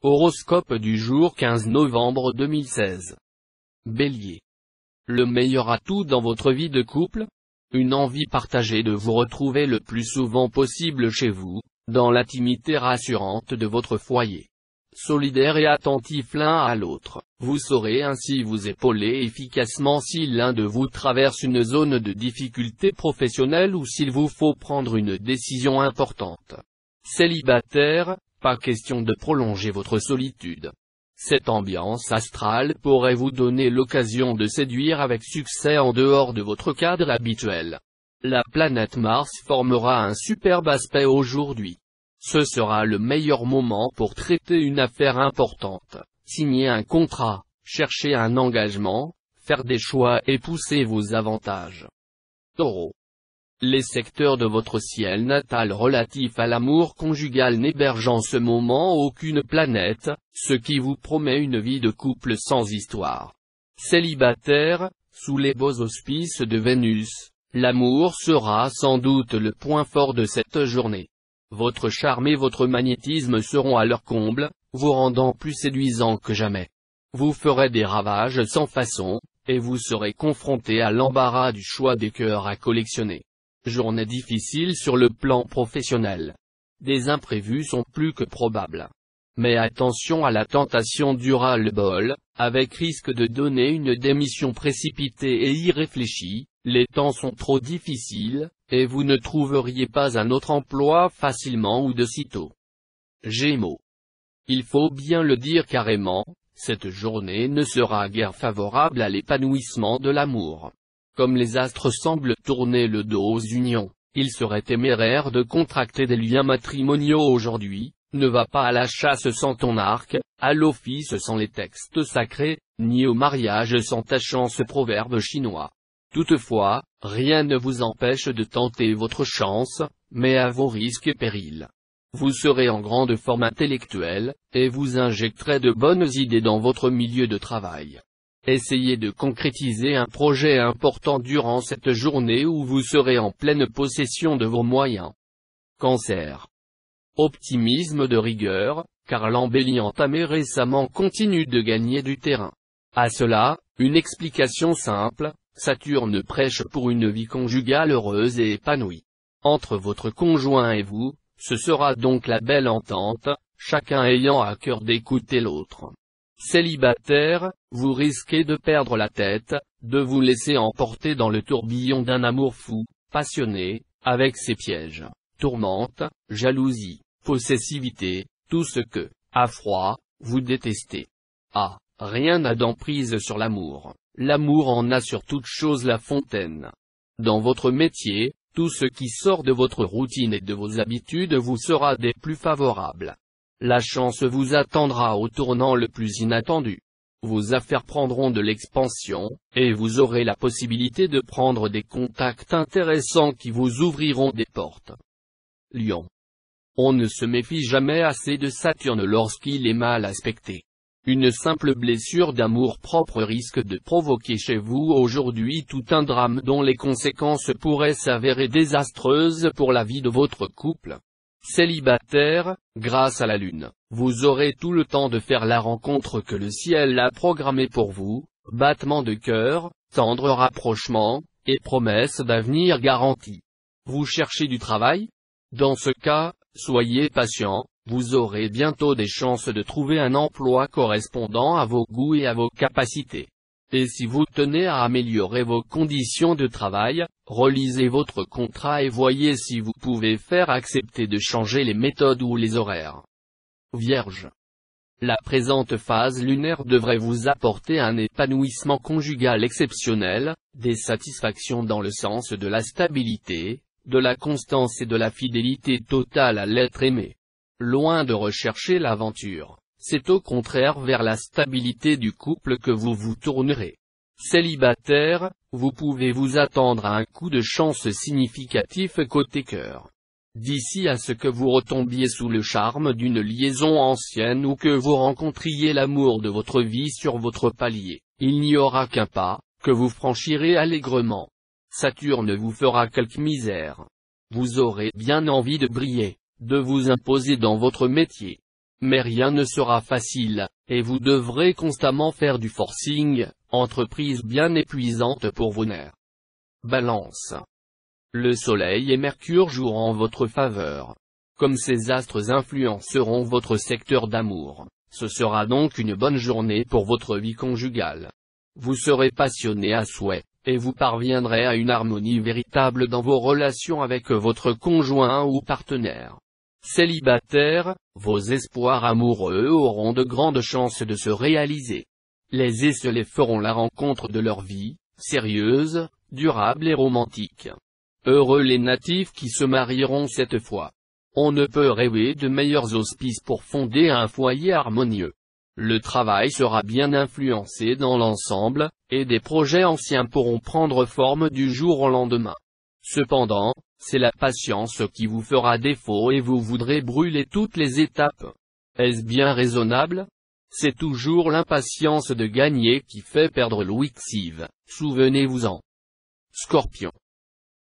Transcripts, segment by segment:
Horoscope du jour 15 novembre 2016. Bélier. Le meilleur atout dans votre vie de couple? Une envie partagée de vous retrouver le plus souvent possible chez vous, dans l'intimité rassurante de votre foyer. Solidaire et attentif l'un à l'autre, vous saurez ainsi vous épauler efficacement si l'un de vous traverse une zone de difficulté professionnelle ou s'il vous faut prendre une décision importante. Célibataire, pas question de prolonger votre solitude. Cette ambiance astrale pourrait vous donner l'occasion de séduire avec succès en dehors de votre cadre habituel. La planète Mars formera un superbe aspect aujourd'hui. Ce sera le meilleur moment pour traiter une affaire importante, signer un contrat, chercher un engagement, faire des choix et pousser vos avantages. Taureau. Les secteurs de votre ciel natal relatifs à l'amour conjugal n'hébergent en ce moment aucune planète, ce qui vous promet une vie de couple sans histoire. Célibataire, sous les beaux auspices de Vénus, l'amour sera sans doute le point fort de cette journée. Votre charme et votre magnétisme seront à leur comble, vous rendant plus séduisant que jamais. Vous ferez des ravages sans façon, et vous serez confronté à l'embarras du choix des cœurs à collectionner. Journée difficile sur le plan professionnel. Des imprévus sont plus que probables. Mais attention à la tentation du ras-le-bol, avec risque de donner une démission précipitée et irréfléchie. Les temps sont trop difficiles, et vous ne trouveriez pas un autre emploi facilement ou de sitôt. Gémeaux. Il faut bien le dire carrément, cette journée ne sera guère favorable à l'épanouissement de l'amour. Comme les astres semblent tourner le dos aux unions, il serait téméraire de contracter des liens matrimoniaux aujourd'hui. Ne va pas à la chasse sans ton arc, à l'office sans les textes sacrés, ni au mariage sans ta chance proverbe chinois. Toutefois, rien ne vous empêche de tenter votre chance, mais à vos risques et périls. Vous serez en grande forme intellectuelle, et vous injecterez de bonnes idées dans votre milieu de travail. Essayez de concrétiser un projet important durant cette journée où vous serez en pleine possession de vos moyens. Cancer. Optimisme de rigueur, car l'embellie entamée récemment continue de gagner du terrain. À cela, une explication simple, Saturne prêche pour une vie conjugale heureuse et épanouie. Entre votre conjoint et vous, ce sera donc la belle entente, chacun ayant à cœur d'écouter l'autre. Célibataire, vous risquez de perdre la tête, de vous laisser emporter dans le tourbillon d'un amour fou, passionné, avec ses pièges, tourmentes, jalousie, possessivité, tout ce que, à froid, vous détestez. Ah, rien n'a d'emprise sur l'amour, l'amour en a sur toute chose la fontaine. Dans votre métier, tout ce qui sort de votre routine et de vos habitudes vous sera des plus favorables. La chance vous attendra au tournant le plus inattendu. Vos affaires prendront de l'expansion, et vous aurez la possibilité de prendre des contacts intéressants qui vous ouvriront des portes. Lion. On ne se méfie jamais assez de Saturne lorsqu'il est mal aspecté. Une simple blessure d'amour-propre risque de provoquer chez vous aujourd'hui tout un drame dont les conséquences pourraient s'avérer désastreuses pour la vie de votre couple. Célibataire, grâce à la Lune, vous aurez tout le temps de faire la rencontre que le ciel a programmée pour vous, battement de cœur, tendre rapprochement, et promesse d'avenir garantie. Vous cherchez du travail? Dans ce cas, soyez patient, vous aurez bientôt des chances de trouver un emploi correspondant à vos goûts et à vos capacités. Et si vous tenez à améliorer vos conditions de travail, relisez votre contrat et voyez si vous pouvez faire accepter de changer les méthodes ou les horaires. Vierge. La présente phase lunaire devrait vous apporter un épanouissement conjugal exceptionnel, des satisfactions dans le sens de la stabilité, de la constance et de la fidélité totale à l'être aimé. Loin de rechercher l'aventure, c'est au contraire vers la stabilité du couple que vous vous tournerez. Célibataire, vous pouvez vous attendre à un coup de chance significatif côté cœur. D'ici à ce que vous retombiez sous le charme d'une liaison ancienne ou que vous rencontriez l'amour de votre vie sur votre palier, il n'y aura qu'un pas, que vous franchirez allègrement. Saturne vous fera quelque misère. Vous aurez bien envie de briller, de vous imposer dans votre métier. Mais rien ne sera facile, et vous devrez constamment faire du forcing, entreprise bien épuisante pour vos nerfs. Balance. Le Soleil et Mercure joueront en votre faveur. Comme ces astres influenceront votre secteur d'amour, ce sera donc une bonne journée pour votre vie conjugale. Vous serez passionné à souhait, et vous parviendrez à une harmonie véritable dans vos relations avec votre conjoint ou partenaire. Célibataire, vos espoirs amoureux auront de grandes chances de se réaliser. Les esselés feront la rencontre de leur vie, sérieuse, durable et romantique. Heureux les natifs qui se marieront cette fois. On ne peut rêver de meilleurs auspices pour fonder un foyer harmonieux. Le travail sera bien influencé dans l'ensemble, et des projets anciens pourront prendre forme du jour au lendemain. Cependant, c'est la patience qui vous fera défaut et vous voudrez brûler toutes les étapes. Est-ce bien raisonnable? C'est toujours l'impatience de gagner qui fait perdre l'ouïxive, souvenez-vous-en. Scorpion.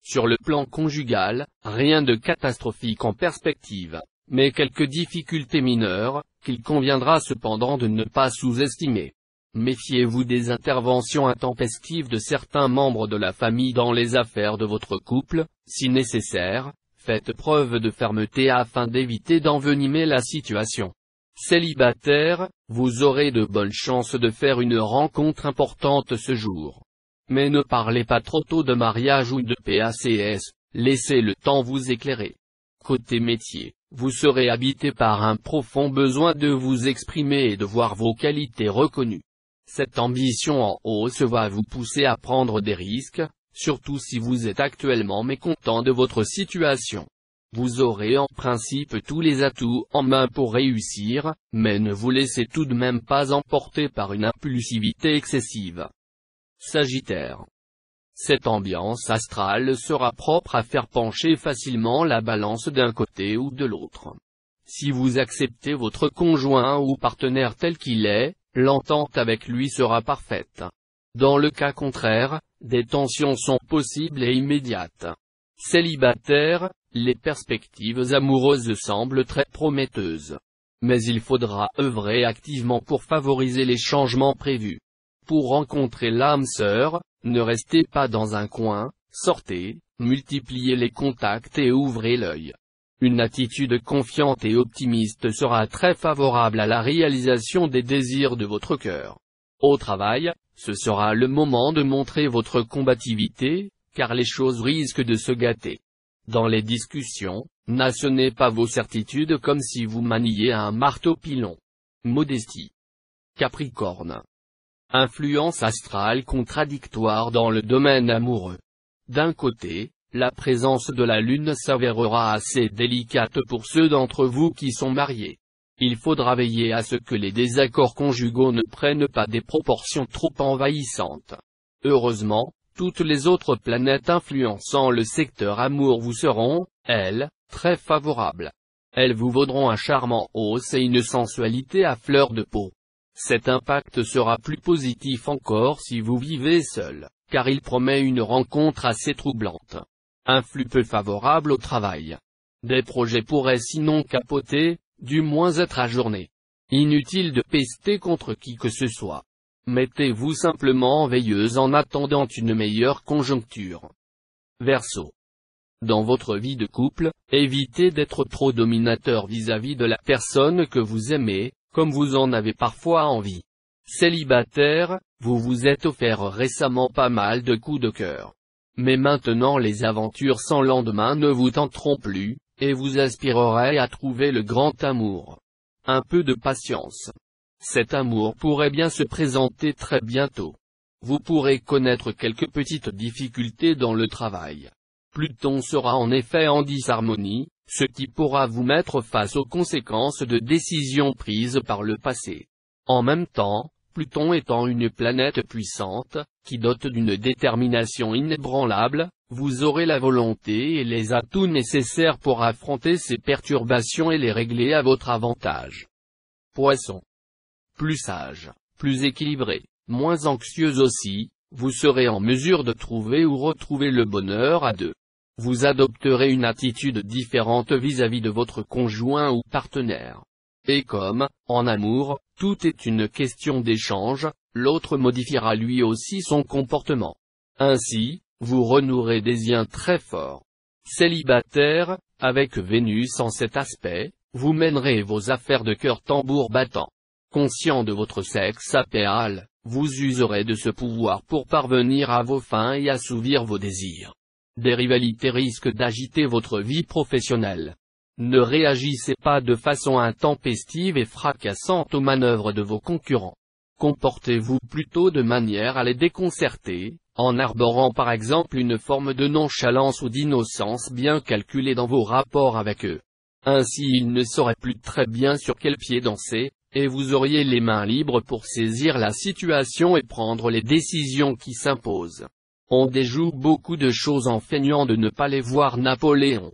Sur le plan conjugal, rien de catastrophique en perspective, mais quelques difficultés mineures, qu'il conviendra cependant de ne pas sous-estimer. Méfiez-vous des interventions intempestives de certains membres de la famille dans les affaires de votre couple, si nécessaire, faites preuve de fermeté afin d'éviter d'envenimer la situation. Célibataire, vous aurez de bonnes chances de faire une rencontre importante ce jour. Mais ne parlez pas trop tôt de mariage ou de PACS, laissez le temps vous éclairer. Côté métier, vous serez habité par un profond besoin de vous exprimer et de voir vos qualités reconnues. Cette ambition en hausse va vous pousser à prendre des risques, surtout si vous êtes actuellement mécontent de votre situation. Vous aurez en principe tous les atouts en main pour réussir, mais ne vous laissez tout de même pas emporter par une impulsivité excessive. Sagittaire. Cette ambiance astrale sera propre à faire pencher facilement la balance d'un côté ou de l'autre. Si vous acceptez votre conjoint ou partenaire tel qu'il est, l'entente avec lui sera parfaite. Dans le cas contraire, des tensions sont possibles et immédiates. Célibataire, les perspectives amoureuses semblent très prometteuses. Mais il faudra œuvrer activement pour favoriser les changements prévus. Pour rencontrer l'âme sœur, ne restez pas dans un coin, sortez, multipliez les contacts et ouvrez l'œil. Une attitude confiante et optimiste sera très favorable à la réalisation des désirs de votre cœur. Au travail, ce sera le moment de montrer votre combativité, car les choses risquent de se gâter. Dans les discussions, n'assonnez pas vos certitudes comme si vous maniiez un marteau-pilon. Modestie. Capricorne. Influence astrale contradictoire dans le domaine amoureux. D'un côté, la présence de la Lune s'avérera assez délicate pour ceux d'entre vous qui sont mariés. Il faudra veiller à ce que les désaccords conjugaux ne prennent pas des proportions trop envahissantes. Heureusement, toutes les autres planètes influençant le secteur amour vous seront, elles, très favorables. Elles vous vaudront un charme en hausse et une sensualité à fleur de peau. Cet impact sera plus positif encore si vous vivez seul, car il promet une rencontre assez troublante. Un flux peu favorable au travail. Des projets pourraient sinon capoter, du moins être ajournés. Inutile de pester contre qui que ce soit. Mettez-vous simplement en veilleuse en attendant une meilleure conjoncture. Verseau. Dans votre vie de couple, évitez d'être trop dominateur vis-à-vis de la personne que vous aimez, comme vous en avez parfois envie. Célibataire, vous vous êtes offert récemment pas mal de coups de cœur. Mais maintenant les aventures sans lendemain ne vous tenteront plus, et vous aspirerez à trouver le grand amour. Un peu de patience. Cet amour pourrait bien se présenter très bientôt. Vous pourrez connaître quelques petites difficultés dans le travail. Pluton sera en effet en disharmonie, ce qui pourra vous mettre face aux conséquences de décisions prises par le passé. En même temps, Pluton étant une planète puissante, qui dote d'une détermination inébranlable, vous aurez la volonté et les atouts nécessaires pour affronter ces perturbations et les régler à votre avantage. Poisson. Plus sage, plus équilibré, moins anxieux aussi, vous serez en mesure de trouver ou retrouver le bonheur à deux. Vous adopterez une attitude différente vis-à-vis de votre conjoint ou partenaire. Et comme, en amour, tout est une question d'échange, l'autre modifiera lui aussi son comportement. Ainsi, vous renouerez des liens très forts. Célibataire, avec Vénus en cet aspect, vous mènerez vos affaires de cœur tambour battant. Conscient de votre sexe apéal, vous userez de ce pouvoir pour parvenir à vos fins et assouvir vos désirs. Des rivalités risquent d'agiter votre vie professionnelle. Ne réagissez pas de façon intempestive et fracassante aux manœuvres de vos concurrents. Comportez-vous plutôt de manière à les déconcerter, en arborant par exemple une forme de nonchalance ou d'innocence bien calculée dans vos rapports avec eux. Ainsi ils ne sauraient plus très bien sur quel pied danser, et vous auriez les mains libres pour saisir la situation et prendre les décisions qui s'imposent. On déjoue beaucoup de choses en feignant de ne pas les voir. Napoléon.